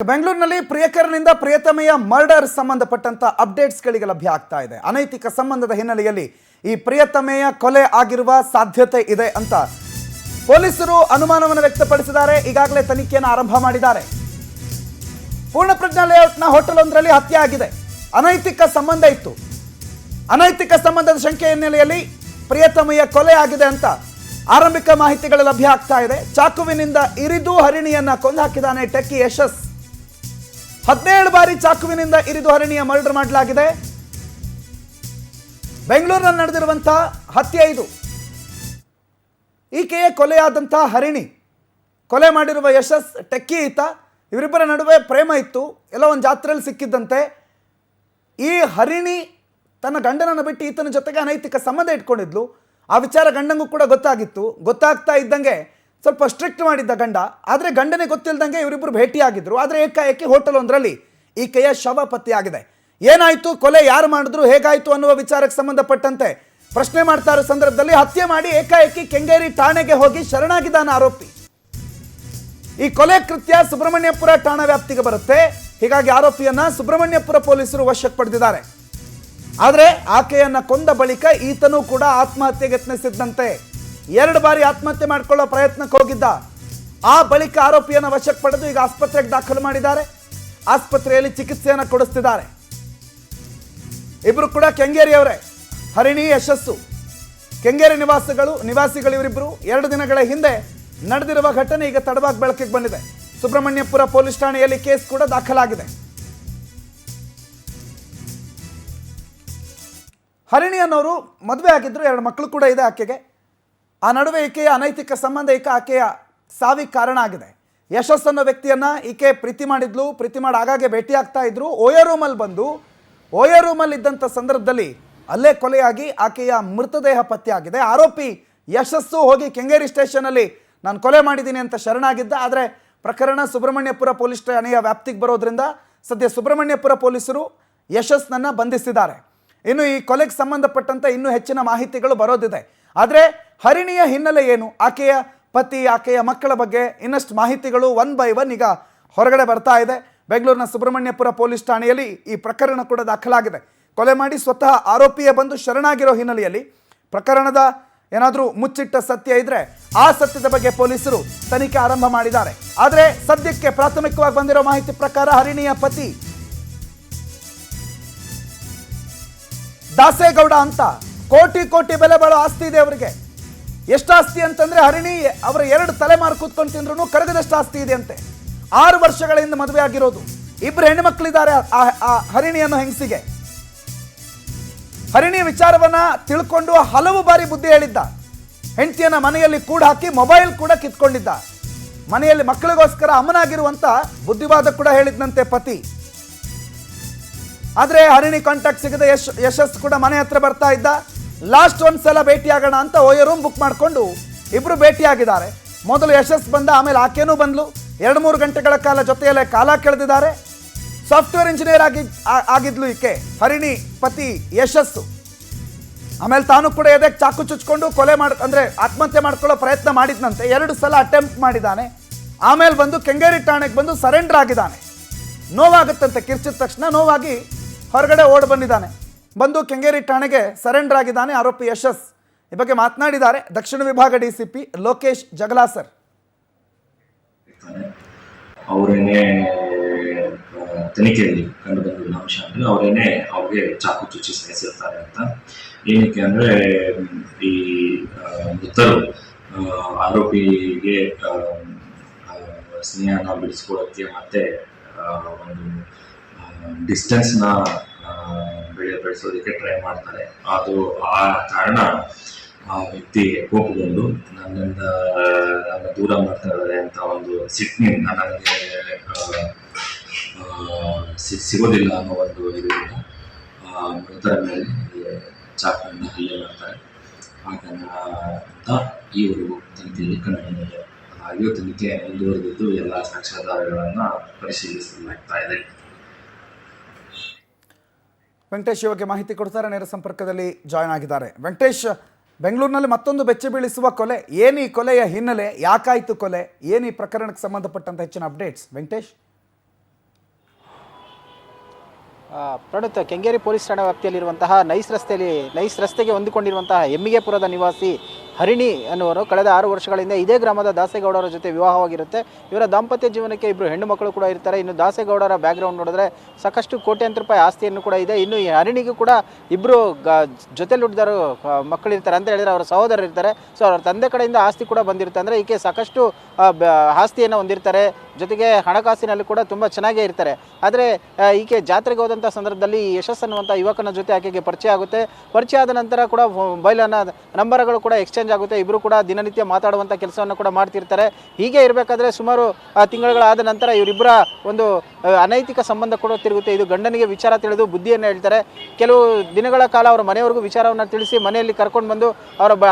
ಬೆಂಗಳೂರಿನಲ್ಲಿ ಪ್ರಿಯಕರನಿಂದ ಪ್ರಿಯತಮೆಯ ಮರ್ಡರ್ ಸಂಬಂಧಪಟ್ಟಂತ ಅಪ್ಡೇಟ್ಸ್ಗಳಿಗೆ ಲಭ್ಯ ಆಗ್ತಾ ಇದೆ. ಅನೈತಿಕ ಸಂಬಂಧದ ಹಿನ್ನೆಲೆಯಲ್ಲಿ ಈ ಪ್ರಿಯತಮೆಯ ಕೊಲೆ ಆಗಿರುವ ಸಾಧ್ಯತೆ ಇದೆ ಅಂತ ಪೊಲೀಸರು ಅನುಮಾನವನ್ನು ವ್ಯಕ್ತಪಡಿಸಿದ್ದಾರೆ. ಈಗಾಗಲೇ ತನಿಖೆಯನ್ನು ಆರಂಭ ಮಾಡಿದ್ದಾರೆ. ಪೂರ್ಣಪ್ರಜ್ಞಾ ಲೇಔಟ್ನ ಹೋಟೆಲ್ ಒಂದರಲ್ಲಿ ಹತ್ಯೆ ಆಗಿದೆ. ಅನೈತಿಕ ಸಂಬಂಧ ಇತ್ತು. ಅನೈತಿಕ ಸಂಬಂಧದ ಶಂಕೆ ಹಿನ್ನೆಲೆಯಲ್ಲಿ ಪ್ರಿಯತಮೆಯ ಕೊಲೆ ಆಗಿದೆ ಅಂತ ಆರಂಭಿಕ ಮಾಹಿತಿಗಳು ಲಭ್ಯ ಆಗ್ತಾ ಇದೆ. ಚಾಕುವಿನಿಂದ ಇರಿದು ಹರಿಣಿಯನ್ನ ಕೊಂದು ಹಾಕಿದ್ದಾನೆ ಟೆಕ್ಕಿ ಯಶಸ್. 17 ಬಾರಿ ಚಾಕುವಿನಿಂದ ಇರಿದು ಹರಿಣಿಯ ಮರ್ಡರ್ ಮಾಡಲಾಗಿದೆ. ಬೆಂಗಳೂರಿನಲ್ಲಿ ನಡೆದಿರುವಂತಹ ಹತ್ಯೆ ಇದು. ಈಕೆಯ ಕೊಲೆಯಾದಂತಹ ಹರಿಣಿ, ಕೊಲೆ ಮಾಡಿರುವ ಯಶಸ್ ಟೆಕ್ಕಿ ಈತ. ಇವರಿಬ್ಬರ ನಡುವೆ ಪ್ರೇಮ ಇತ್ತು. ಎಲ್ಲ ಒಂದು ಜಾತ್ರೆಯಲ್ಲಿ ಸಿಕ್ಕಿದ್ದಂತೆ ಈ ಹರಿಣಿ ತನ್ನ ಗಂಡನನ್ನು ಬಿಟ್ಟು ಈತನ ಜೊತೆಗೆ ಅನೈತಿಕ ಸಂಬಂಧ ಇಟ್ಕೊಂಡಿದ್ಲು. ಆ ವಿಚಾರ ಗಂಡಂಗೂ ಕೂಡ ಗೊತ್ತಾಗಿತ್ತು. ಗೊತ್ತಾಗ್ತಾ ಇದ್ದಂಗೆ ಸ್ವಲ್ಪ ಸ್ಟ್ರಿಕ್ಟ್ ಮಾಡಿದ್ದ ಗಂಡ. ಆದರೆ ಗಂಡನಿಗೆ ಗೊತ್ತಿಲ್ಲದಂಗೆ ಇವರಿಬ್ಬರು ಭೇಟಿಯಾಗಿದ್ರು. ಆದರೆ ಏಕಾಏಕಿ ಹೋಟೆಲ್ ಒಂದರಲ್ಲಿ ಈಕೆಯ ಶವ ಪತ್ತೆಯಾಗಿದೆ. ಏನಾಯಿತು, ಕೊಲೆ ಯಾರು ಮಾಡಿದ್ರು, ಹೇಗಾಯಿತು ಅನ್ನುವ ವಿಚಾರಕ್ಕೆ ಸಂಬಂಧಪಟ್ಟಂತೆ ಪ್ರಶ್ನೆ ಮಾಡ್ತಾ ಇರೋ ಸಂದರ್ಭದಲ್ಲಿ ಹತ್ಯೆ ಮಾಡಿ ಏಕಾಏಕಿ ಕೆಂಗೇರಿ ಠಾಣೆಗೆ ಹೋಗಿ ಶರಣಾಗಿದ್ದಾನೆ ಆರೋಪಿ. ಈ ಕೊಲೆ ಕೃತ್ಯ ಸುಬ್ರಹ್ಮಣ್ಯಪುರ ಠಾಣಾ ವ್ಯಾಪ್ತಿಗೆ ಬರುತ್ತೆ. ಹೀಗಾಗಿ ಆರೋಪಿಯನ್ನ ಸುಬ್ರಹ್ಮಣ್ಯಪುರ ಪೊಲೀಸರು ವಶಕ್ಕೆ ಪಡೆದಿದ್ದಾರೆ. ಆದರೆ ಆಕೆಯನ್ನ ಕೊಂದ ಬಳಿಕ ಈತನೂ ಕೂಡ ಆತ್ಮಹತ್ಯೆಗೆ ಯತ್ನಿಸಿದ್ದಂತೆ. 2 ಬಾರಿ ಆತ್ಮಹತ್ಯೆ ಮಾಡಿಕೊಳ್ಳೋ ಪ್ರಯತ್ನಕ್ಕೆ ಹೋಗಿದ್ದ. ಆ ಬಳಿಕ ಆರೋಪಿಯನ್ನು ವಶಕ್ಕೆ ಪಡೆದು ಈಗ ಆಸ್ಪತ್ರೆಗೆ ದಾಖಲು ಮಾಡಿದ್ದಾರೆ. ಆಸ್ಪತ್ರೆಯಲ್ಲಿ ಚಿಕಿತ್ಸೆಯನ್ನು ಕೊಡಿಸ್ತಿದ್ದಾರೆ. ಇಬ್ರು ಕೂಡ ಕೆಂಗೇರಿಯವರೇ, ಹರಿಣಿ ಯಶಸ್ಸು. ಕೆಂಗೇರಿ ನಿವಾಸಿಗಳು ಇವರಿಬ್ಬರು. 2 ದಿನಗಳ ಹಿಂದೆ ನಡೆದಿರುವ ಘಟನೆ ಈಗ ತಡವಾಗಿ ಬೆಳಕಿಗೆ ಬಂದಿದೆ. ಸುಬ್ರಹ್ಮಣ್ಯಪುರ ಪೊಲೀಸ್ ಠಾಣೆಯಲ್ಲಿ ಕೇಸ್ ಕೂಡ ದಾಖಲಾಗಿದೆ. ಹರಿಣಿ ಅನ್ನೋರು ಮದುವೆ ಆಗಿದ್ರು, 2 ಮಕ್ಕಳು ಕೂಡ ಇದೆ ಆಕೆಗೆ. ಆ ನಡುವೆ ಈಕೆಯ ಅನೈತಿಕ ಸಂಬಂಧ ಆಕೆಯ ಸಾವಿಗೆ ಕಾರಣ ಆಗಿದೆ. ಯಶಸ್ ಅನ್ನೋ ವ್ಯಕ್ತಿಯನ್ನ ಈಕೆ ಪ್ರೀತಿ ಮಾಡಿದ್ಲು. ಪ್ರೀತಿ ಮಾಡಿ ಆಗಾಗ್ಗೆ ಭೇಟಿ ಆಗ್ತಾ ಇದ್ರು. ಓಯೋ ರೂಮಲ್ಲಿ ಇದ್ದಂಥ ಸಂದರ್ಭದಲ್ಲಿ ಅಲ್ಲೇ ಕೊಲೆಯಾಗಿ ಆಕೆಯ ಮೃತದೇಹ ಪತ್ತೆಯಾಗಿದೆ. ಆರೋಪಿ ಯಶಸ್ಸು ಹೋಗಿ ಕೆಂಗೇರಿ ಸ್ಟೇಷನಲ್ಲಿ ನಾನು ಕೊಲೆ ಮಾಡಿದ್ದೀನಿ ಅಂತ ಶರಣಾಗಿದ್ದ. ಆದರೆ ಪ್ರಕರಣ ಸುಬ್ರಹ್ಮಣ್ಯಪುರ ಪೊಲೀಸ್ ಠಾಣೆಯ ವ್ಯಾಪ್ತಿಗೆ ಬರೋದ್ರಿಂದ ಸದ್ಯ ಸುಬ್ರಹ್ಮಣ್ಯಪುರ ಪೊಲೀಸರು ಯಶಸ್ನನ್ನು ಬಂಧಿಸಿದ್ದಾರೆ. ಇನ್ನು ಈ ಕೊಲೆಗೆ ಸಂಬಂಧಪಟ್ಟಂತೆ ಇನ್ನೂ ಹೆಚ್ಚಿನ ಮಾಹಿತಿಗಳು ಬರೋದಿದೆ. ಆದರೆ ಹರಿಣಿಯ ಹಿನ್ನೆಲೆ ಏನು, ಆಕೆಯ ಪತಿ, ಆಕೆಯ ಮಕ್ಕಳ ಬಗ್ಗೆ ಇನ್ನಷ್ಟು ಮಾಹಿತಿಗಳು 1 by 1 ಈಗ ಹೊರಗಡೆ ಬರ್ತಾ ಇದೆ. ಬೆಂಗಳೂರಿನ ಸುಬ್ರಹ್ಮಣ್ಯಪುರ ಪೊಲೀಸ್ ಠಾಣೆಯಲ್ಲಿ ಈ ಪ್ರಕರಣ ಕೂಡ ದಾಖಲಾಗಿದೆ. ಕೊಲೆ ಮಾಡಿ ಸ್ವತಃ ಆರೋಪಿಯೇ ಬಂದು ಶರಣಾಗಿರೋ ಹಿನ್ನೆಲೆಯಲ್ಲಿ ಪ್ರಕರಣದ ಏನಾದರೂ ಮುಚ್ಚಿಟ್ಟ ಸತ್ಯ ಇದ್ರೆ ಆ ಸತ್ಯದ ಬಗ್ಗೆ ಪೊಲೀಸರು ತನಿಖೆ ಆರಂಭ ಮಾಡಿದ್ದಾರೆ. ಆದರೆ ಸದ್ಯಕ್ಕೆ ಪ್ರಾಥಮಿಕವಾಗಿ ಬಂದಿರೋ ಮಾಹಿತಿ ಪ್ರಕಾರ ಹರಿಣಿಯ ಪತಿ ದಾಸೇಗೌಡ ಅಂತ ಕೋಟಿ ಬೆಲೆ ಬಾಳೋ ಆಸ್ತಿ ಇದೆ ಅವರಿಗೆ. ಎಷ್ಟು ಆಸ್ತಿ ಅಂತಂದ್ರೆ ಹರಿಣಿ ಅವರ 2 ತಲೆಮಾರು ಕೂತ್ಕೊಂಡು ತಿಂದ್ರು ಕರಗದಷ್ಟು ಆಸ್ತಿ ಇದೆ ಅಂತೆ. 6 ವರ್ಷಗಳ ಹಿಂದೆ ಮದುವೆ ಆಗಿರೋದು. 2 ಹೆಣ್ಣುಮಕ್ಕಳಿದ್ದಾರೆ ಆ ಹರಿಣಿ ಅನ್ನೋ ಹೆಂಗಸಿಗೆ. ಹರಿಣಿ ವಿಚಾರವನ್ನ ತಿಳ್ಕೊಂಡು ಹಲವು ಬಾರಿ ಬುದ್ಧಿ ಹೇಳಿದ್ದ. ಹೆಂಡತಿಯನ್ನ ಮನೆಯಲ್ಲಿ ಕೂಡ ಹಾಕಿ ಮೊಬೈಲ್ ಕೂಡ ಕಿತ್ಕೊಂಡಿದ್ದ. ಮನೆಯಲ್ಲಿ ಮಕ್ಕಳಿಗೋಸ್ಕರ ಅಮ್ಮನಾಗಿರುವಂತ ಬುದ್ಧಿವಾದ ಕೂಡ ಹೇಳಿದ್ನಂತೆ ಪತಿ. ಆದರೆ ಹರಿಣಿ ಕಾಂಟ್ಯಾಕ್ಟ್ ಸಿಗದೆ ಯಶಸ್ ಕೂಡ ಮನೆ ಹತ್ರ ಬರ್ತಾ ಇದ್ದ. ಲಾಸ್ಟ್ ಒಂದ್ಸಲ ಭೇಟಿಯಾಗೋಣ ಅಂತ ಓಯೋ ರೂಮ್ ಬುಕ್ ಮಾಡಿಕೊಂಡು ಇಬ್ರು ಭೇಟಿಯಾಗಿದ್ದಾರೆ. ಮೊದಲು ಯಶಸ್ ಬಂದ, ಆಮೇಲೆ ಆಕೆನೂ ಬಂದ್ಲು. 2-3 ಗಂಟೆಗಳ ಕಾಲ ಜೊತೆಯಲ್ಲೇ ಕಾಲ ಕಳೆದಿದ್ದಾರೆ. ಸಾಫ್ಟ್ವೇರ್ ಇಂಜಿನಿಯರ್ ಆಗಿದ್ಲು ಈಕೆ, ಹರಿಣಿ ಪತಿ ಯಶಸ್ಸು. ಆಮೇಲೆ ತಾನು ಕೂಡ ಎದಕ್ಕೆ ಚಾಕು ಚುಚ್ಕೊಂಡು ಅಂದ್ರೆ ಆತ್ಮಹತ್ಯೆ ಮಾಡ್ಕೊಳ್ಳೋ ಪ್ರಯತ್ನ ಮಾಡಿದ್ನಂತೆ. 2 ಸಲ ಅಟೆಂಪ್ಟ್ ಮಾಡಿದ್ದಾನೆ. ಆಮೇಲೆ ಬಂದು ಕೆಂಗೇರಿ ಠಾಣೆಗೆ ಬಂದು ಸರೆಂಡರ್ ಆಗಿದ್ದಾನೆ. ನೋವಾಗುತ್ತಂತೆ, ಕಿರ್ಚಿದ ತಕ್ಷಣ ನೋವಾಗಿ ಹೊರಗಡೆ ಓಡ್ ಬಂದಿದ್ದಾನೆ. ಬಂದು ಕೆಂಗೇರಿ ಠಾಣೆಗೆ ಸರೆಂಡರ್ ಆಗಿದ್ದಾನೆ ಆರೋಪಿ ಯಶಸ್. ಈ ಬಗ್ಗೆ ಮಾತನಾಡಿದ್ದಾರೆ ದಕ್ಷಿಣ ವಿಭಾಗ ಡಿಸಿಪಿ ಲೋಕೇಶ್ ಜಗಲಾಸರ್. ಅವರೇನೇ ತನಿಖೆಯಲ್ಲಿ ಕಂಡು ಬಂದಿದ್ದ ಅಂಶ ಅಂದ್ರೆ ಅವರೇನೆ ಅವ್ರಿಗೆ ಚಾಕು ಚುಚ್ಚಿ ಸಾಯಿಸಿರ್ತಾರೆ ಅಂತ. ಏನಕ್ಕೆ ಅಂದ್ರೆ ಈ ಮೃತರು ಆರೋಪಿಗೆ ಸ್ನೇಹನ ಬಿಡಿಸ್ಕೊಳ್ಳೋಕ್ಕೆ ಮತ್ತೆ ಒಂದು ಡಿಸ್ಟೆನ್ಸ್ನ ಬೆಳೆಸೋದಕ್ಕೆ ಟ್ರೈ ಮಾಡ್ತಾರೆ. ಅದು ಆ ಕಾರಣ ಆ ವ್ಯಕ್ತಿ ಕೋಪಗೊಂಡು ನನ್ನ ದೂರ ಮಾಡ್ತಾ ಇದ್ದಾರೆ ಅಂತ ಒಂದು ಸಿಟ್ಟಿನಿಂದ ನನಗೆ ಸಿಗೋದಿಲ್ಲ ಅನ್ನೋ ಒಂದು ಇದರಿಂದ ಮೃತರ ಮೇಲೆ ಚಾಕುವಿಂದ ಹಲ್ಲೆ ಮಾಡ್ತಾರೆ. ಅಂತ ಈವರೆಗೂ ತನಿಖೆಯಲ್ಲಿ ಕಂಡು ಬಂದಿದೆ. ಹಾಗೆಯೂ ತನಿಖೆ ಮುಂದುವರೆದಿದ್ದು ಎಲ್ಲ ಸಾಕ್ಷ್ಯಾಧಾರಗಳನ್ನು ಪರಿಶೀಲಿಸಲಾಗ್ತಾ ಇದೆ. ವೆಂಕಟೇಶ್ ಇವಾಗ ಮಾಹಿತಿ ಕೊಡ್ತಾರೆ, ನೇರ ಸಂಪರ್ಕದಲ್ಲಿ ಜಾಯ್ನ್ ಆಗಿದ್ದಾರೆ. ವೆಂಕಟೇಶ್, ಬೆಂಗಳೂರಿನಲ್ಲಿ ಮತ್ತೊಂದು ಬೆಚ್ಚಿ ಬೀಳಿಸುವ ಕೊಲೆ. ಏನು ಈ ಕೊಲೆಯ ಹಿನ್ನೆಲೆ, ಯಾಕಾಯಿತು ಕೊಲೆ, ಏನು ಈ ಪ್ರಕರಣಕ್ಕೆ ಸಂಬಂಧಪಟ್ಟಂತ ಹೆಚ್ಚಿನ ಅಪ್ಡೇಟ್ಸ್ ವೆಂಕಟೇಶ್? ಪ್ರಣುತ್, ಕೆಂಗೇರಿ ಪೊಲೀಸ್ ಠಾಣಾ ವ್ಯಾಪ್ತಿಯಲ್ಲಿರುವಂತಹ ನೈಸ್ ರಸ್ತೆಗೆ ಹೊಂದಿಕೊಂಡಿರುವಂತಹ ಎಮ್ಮಿಗೆಪುರದ ನಿವಾಸಿ ಹರಿಣಿ ಅನ್ನುವರು ಕಳೆದ 6 ವರ್ಷಗಳಿಂದ ಇದೇ ಗ್ರಾಮದ ದಾಸೇಗೌಡರ ಜೊತೆ ವಿವಾಹವಾಗಿರುತ್ತೆ. ಇವರ ದಾಂಪತ್ಯ ಜೀವನಕ್ಕೆ 2 ಹೆಣ್ಣು ಮಕ್ಕಳು ಕೂಡ ಇರ್ತಾರೆ. ಇನ್ನು ದಾಸೇಗೌಡರ ಬ್ಯಾಕ್ಗ್ರೌಂಡ್ ನೋಡಿದ್ರೆ ಸಾಕಷ್ಟು ಕೋಟ್ಯಾಂತರ ರೂಪಾಯಿ ಆಸ್ತಿಯನ್ನು ಕೂಡ ಇದೆ. ಇನ್ನು ಈ ಹರಿಣಿಗೂ ಕೂಡ 2 ಜೊತೆಲಿ ಹುಟ್ಟಿದವರು ಮಕ್ಕಳಿರ್ತಾರೆ ಅಂತ ಹೇಳಿದ್ರೆ ಅವರ ಸಹೋದರರು ಇರ್ತಾರೆ. ಸೊ ಅವರ ತಂದೆ ಕಡೆಯಿಂದ ಆಸ್ತಿ ಕೂಡ ಬಂದಿರುತ್ತೆ. ಅಂದರೆ ಈಕೆ ಸಾಕಷ್ಟು ಆಸ್ತಿಯನ್ನು ಹೊಂದಿರ್ತಾರೆ, ಜೊತೆಗೆ ಹಣಕಾಸಿನಲ್ಲಿ ಕೂಡ ತುಂಬ ಚೆನ್ನಾಗೇ ಇರ್ತಾರೆ. ಆದರೆ ಈಕೆ ಜಾತ್ರೆಗೆ ಹೋದಂಥ ಸಂದರ್ಭದಲ್ಲಿ ಯಶಸ್ ಅನ್ನುವಂಥ ಯುವಕನ ಜೊತೆ ಆಕೆಗೆ ಪರಿಚಯ ಆಗುತ್ತೆ. ಪರಿಚಯ ಆದ ನಂತರ ಕೂಡ ಮೊಬೈಲನ್ನು ನಂಬರ್ಗಳು ಕೂಡ ಎಕ್ಸ್ಚೇಂಜ್ ಆಗುತ್ತೆ. ಇಬ್ಬರು ಕೂಡ ದಿನನಿತ್ಯ ಮಾತಾಡುವಂಥ ಕೆಲಸವನ್ನು ಕೂಡ ಮಾಡ್ತಿರ್ತಾರೆ. ಹೀಗೆ ಇರಬೇಕಾದ್ರೆ ಸುಮಾರು ತಿಂಗಳುಗಳಾದ ನಂತರ ಇವರಿಬ್ಬರ ಒಂದು ಅನೈತಿಕ ಸಂಬಂಧ ಕೂಡ ತಿರುಗುತ್ತೆ. ಇದು ಗಂಡನಿಗೆ ವಿಚಾರ ತಿಳಿದು ಬುದ್ಧಿಯನ್ನು ಹೇಳ್ತಾರೆ. ಕೆಲವು ದಿನಗಳ ಕಾಲ ಅವರ ಮನೆಯವರೆಗೂ ವಿಚಾರವನ್ನು ತಿಳಿಸಿ ಮನೆಯಲ್ಲಿ ಕರ್ಕೊಂಡು ಬಂದು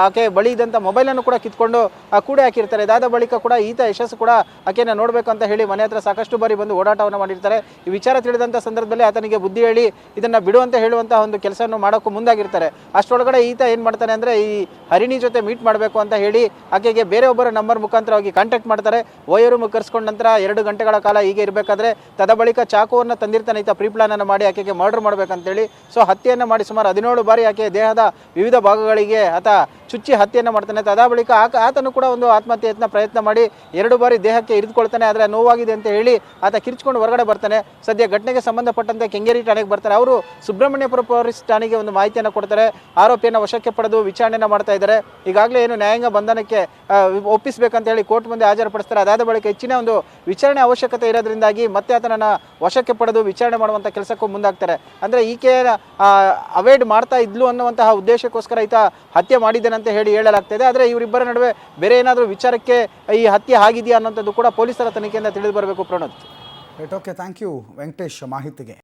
ಆಕೆ ಬಳಿ ಇದ್ದಂಥ ಮೊಬೈಲನ್ನು ಕೂಡ ಕಿತ್ಕೊಂಡು ಕೂಡೆ ಹಾಕಿರ್ತಾರೆ. ಇದಾದ ಬಳಿಕ ಕೂಡ ಈತ ಯಶಸ್ಸು ಕೂಡ ಆಕೆಯನ್ನು ನೋಡಬೇಕು ಅಂತ ಹೇಳಿ ಮನೆ ಹತ್ರ ಸಾಕಷ್ಟು ಬಾರಿ ಬಂದು ಓಡಾಟವನ್ನು ಮಾಡಿರ್ತಾರೆ. ಈ ವಿಚಾರ ತಿಳಿದಂಥ ಸಂದರ್ಭದಲ್ಲಿ ಆತನಿಗೆ ಬುದ್ಧಿ ಹೇಳಿ ಇದನ್ನು ಬಿಡುವಂತ ಹೇಳುವಂಥ ಒಂದು ಕೆಲಸವನ್ನು ಮಾಡೋಕ್ಕೂ ಮುಂದಾಗಿರ್ತಾರೆ. ಅಷ್ಟರೊಳಗಡೆ ಈತ ಏನು ಮಾಡ್ತಾನೆ ಅಂದರೆ ಈ ಹರಿಣಿ ಜೊತೆ ಮೀಟ್ ಮಾಡಬೇಕು ಅಂತ ಹೇಳಿ ಆಕೆಗೆ ಬೇರೆ ಒಬ್ಬರ ನಂಬರ್ ಮುಖಾಂತರವಾಗಿ ಕಾಂಟ್ಯಾಕ್ಟ್ ಮಾಡ್ತಾರೆ. ಓಯರು ಕರೆಸ್ಕೊಂಡ ನಂತರ 2 ಗಂಟೆಗಳ ಕಾಲ ಹೀಗೆ ಇರಬೇಕಾದ್ರೆ ತದಬಳಿಕ ಚಾಕುವನ್ನು ತಂದಿರ್ತಾನೆ ಈತ ಪ್ರೀ ಪ್ಲಾನ್ ಅನ್ನು ಮಾಡಿ ಆಕೆಗೆ ಮರ್ಡರ್ ಮಾಡಬೇಕಂತೇಳಿ. ಸೊ ಹತ್ಯೆಯನ್ನು ಮಾಡಿ ಸುಮಾರು 17 ಬಾರಿ ಆಕೆ ದೇಹದ ವಿವಿಧ ಭಾಗಗಳಿಗೆ ಆತ ಚುಚ್ಚಿ ಹತ್ಯೆಯನ್ನು ಮಾಡ್ತಾನೆ. ತದಬಳಿಕ ಆತನು ಕೂಡ ಒಂದು ಆತ್ಮಹತ್ಯೆ ಪ್ರಯತ್ನ ಮಾಡಿ 2 ಬಾರಿ ದೇಹಕ್ಕೆ ಇರಿದುಕೊಳ್ತಾನೆ. ಆದರೆ ನೋವಾಗಿದೆ ಅಂತ ಹೇಳಿ ಆತ ಕಿರ್ಚ್ಕೊಂಡು ಹೊರಗಡೆ ಬರ್ತಾನೆ. ಸದ್ಯ ಘಟನೆಗೆ ಸಂಬಂಧಪಟ್ಟಂತೆ ಕೆಂಗೇರಿ ಠಾಣೆಗೆ ಬರ್ತಾರೆ. ಅವರು ಸುಬ್ರಹ್ಮಣ್ಯಪುರ ಪೊಲೀಸ್ ಠಾಣೆಗೆ ಒಂದು ಮಾಹಿತಿಯನ್ನು ಕೊಡ್ತಾರೆ. ಆರೋಪಿಯನ್ನು ವಶಕ್ಕೆ ಪಡೆದು ವಿಚಾರಣೆಯನ್ನು ಮಾಡ್ತಾ ಇದ್ದಾರೆ. ಈಗಾಗಲೇ ಏನು ನ್ಯಾಯಾಂಗ ಬಂಧನಕ್ಕೆ ಒಪ್ಪಿಸಬೇಕಂತ ಹೇಳಿ ಕೋರ್ಟ್ ಮುಂದೆ ಹಾಜರುಪಡಿಸ್ತಾರೆ. ಅದಾದ ಬಳಿಕ ಹೆಚ್ಚಿನ ಒಂದು ವಿಚಾರಣೆ ಅವಶ್ಯಕತೆ ಇರೋದ್ರಿಂದಾಗಿ ಮತ್ತೆ ಆತನನ್ನು ವಶಕ್ಕೆ ಪಡೆದು ವಿಚಾರಣೆ ಮಾಡುವಂಥ ಕೆಲಸಕ್ಕೂ ಮುಂದಾಗ್ತಾರೆ. ಅಂದರೆ ಈಕೆ ಅವಾಯ್ಡ್ ಮಾಡ್ತಾ ಇದ್ಲು ಅನ್ನುವಂತಹ ಉದ್ದೇಶಕ್ಕೋಸ್ಕರ ಈತ ಹತ್ಯೆ ಮಾಡಿದ್ದೇನಂತ ಹೇಳಿ ಹೇಳಲಾಗ್ತದೆ. ಆದರೆ ಇವರಿಬ್ಬರ ನಡುವೆ ಬೇರೆ ಏನಾದರೂ ವಿಚಾರಕ್ಕೆ ಈ ಹತ್ಯೆ ಆಗಿದೆಯಾ ಅನ್ನೋಂಥದ್ದು ಕೂಡ ಪೊಲೀಸರ ತನಿಖೆಯಿಂದ ತಿಳಿದು ಬರಬೇಕು. Pranoth. Right, okay, thank you Venkatesh ಮಾಹಿತಿಗೆ.